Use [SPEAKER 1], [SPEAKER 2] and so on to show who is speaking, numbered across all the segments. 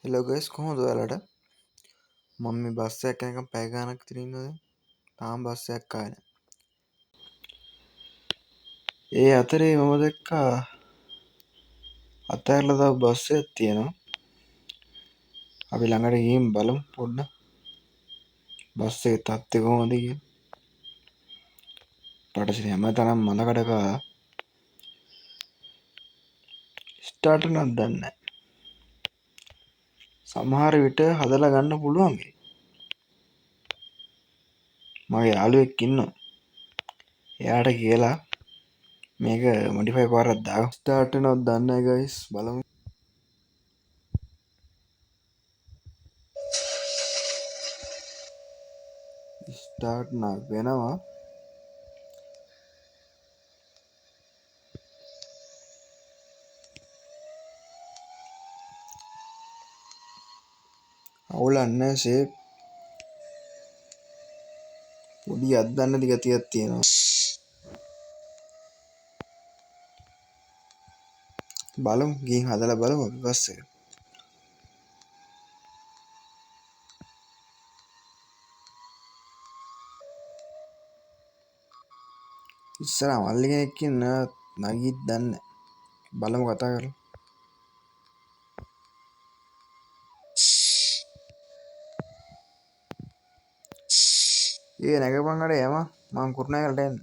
[SPEAKER 1] Hello guys කොහොමද ඔයාලට මම මේ බස් එකක් යනකම් පැය ගාණක් විතර ඉන්නවා දැන් තාම බස් එකක් ආවේ නැහැ. ඒ අතරේ මම දැක්කා අතහැරලා දාපු බස් එකක් තියෙනවා. අපි ළඟට ගිහින් බලමු පොඩ්ඩක් බස් එකේ තත්ත්වය කොහොමද කියලා. රටසිර හැමතැනම මලකඩ කාලා ස්ටාර්ට් එකක් දන්නේ නැහැ. සමහර විට හදලා ගන්න පුළුවන් වෙයි. මගේ යාළුවෙක් ඉන්නවා. එයාට කියලා මේක මොඩිෆයි පාරක් දාගමු. ස්ටාර්ට් වෙනවද දන්නේ නැහැ ගයිස් බලමු. ස්ටාර්ට් නම් වෙනවා. අවුලක් නැහැ ෂේප්. පොඩි අද්දන්න ටික ගතියක් තියෙනවා. බලමු ගිහින් හදලා බලමු අපි බස් එක. ඉස්සරහ මල්ලි කෙනෙක් ඉන්නවා නගීත් දන්නේ නැහැ. බලමු කතා කරලා. නැගපන් අඩේ යම මං කුරුණෑගලට එන්න.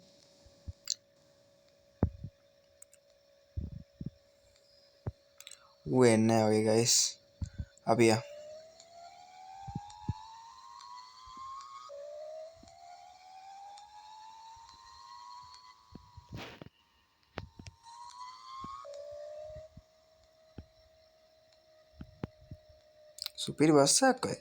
[SPEAKER 1] ඌ එන්නේ නැහැ වගේ ගයිස්. අපි යමු. සුපිරි බස් එකක් ඔය.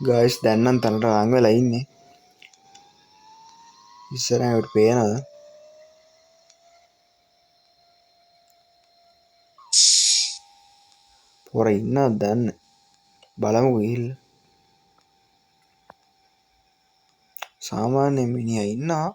[SPEAKER 1] ගයිස් දැන් නම් තනට ලං වෙලා ඉන්නේ. ඉස්සරහට පේනවද? පොර ඉන්නවද දන්නේ. බලමු ගිහිල්ලා. සාමාන්‍ය මිනිහා ඉන්නවා.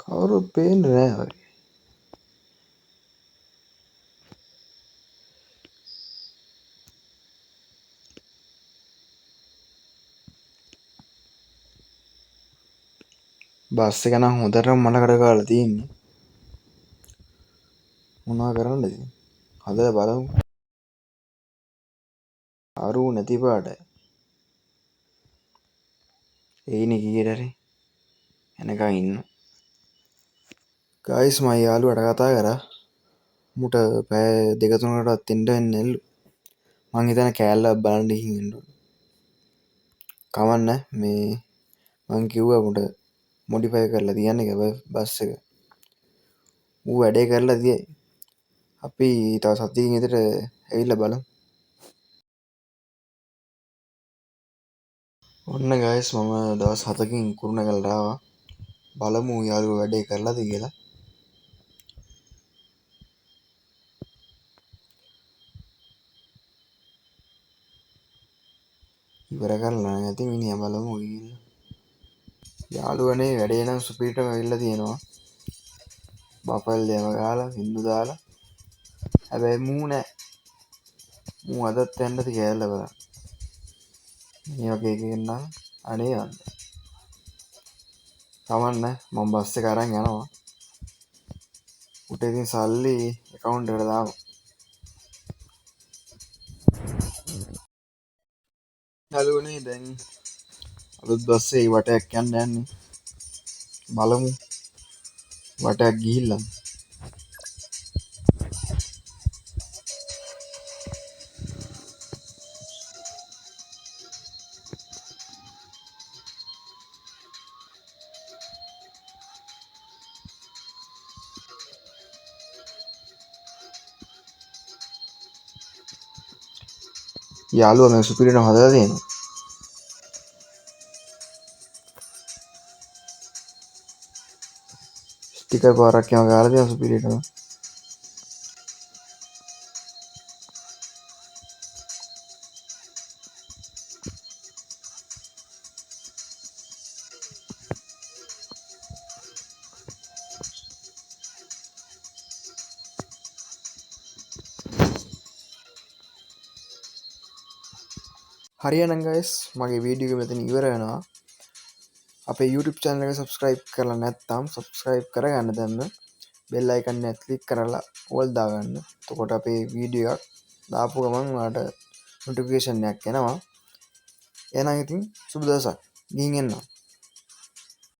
[SPEAKER 1] කවුරුත් පේන්නේ නැහැ වගේ. බස් එක නම් හොඳටම මලකඩ කාලා තියෙන්නේ. මොනවා කරන්නද ඉතින්? හදලා බලමු. අරු නැති පාටයි. එයිනේ කීයට හරි එනකන් ඉන්න. ගයිස් මම යාළුවාට කතා කරා. මුට පැය දෙක තුනකටවත් එන්න වෙන්නේලු. මං හිතන්නේ කෑල්ලක් බලන්න ගිහින් එන්න ඕන. කවන්න මේ මං කිව්වා මුට මොඩිෆයි කරලා තියන්න කියලා බස් එක. ඌ වැඩේ කරලා තියයි. අපි තව සතියකින් විතර ඇවිල්ලා බලමු. ඔන්න ගයිස් මම දවස් 7කින් කුරුණෑගලට ආවා. බලමු යාළුවා වැඩේ කරලාද කියලා. ඉවර කරලා නැති මිනිහා බලමු ගිහිල්ලා. යාළුවනේ වැඩේ නම් සුපිරිටම වෙලා තියෙනවා. බෆල් දෙම ගාලා සින්දු දාලා. හැබැයි මූ නෑ. මූ අදත් යන්න ති කෑල්ල බලන්න. මේ වගේ එකකින් නම් අනේ යන්න. කමන්න මම බස් එක අරන් යනවා. උට ඉතින් සල්ලි account එකට දාමු. යාළුවනේ දැන් අලුත් බස් එකේ වටයක් යන්න යන්නේ. බලමු වටයක් ගිහිල්ලා. යාළුවා මේ සුපිරිටම හදලා තියෙනවා. ටික පාරක් යම කාලා තියෙනවා සුපිරියටම. හරියනම් ගයිස් මගේ වීඩියෝ එක මෙතන ඉවර වෙනවා. අපේ YouTube channel එක subscribe කරලා නැත්නම් subscribe කරගන්න දැන්ම bell icon එක click කරලා all දාගන්න. එතකොට අපේ වීඩියෝ එකක් දාපු ගමන් ඔයාලට notification එකක් එනවා. එහෙනම් ඉතින් සුබ දවසක්. ගිහින් එන්නම්.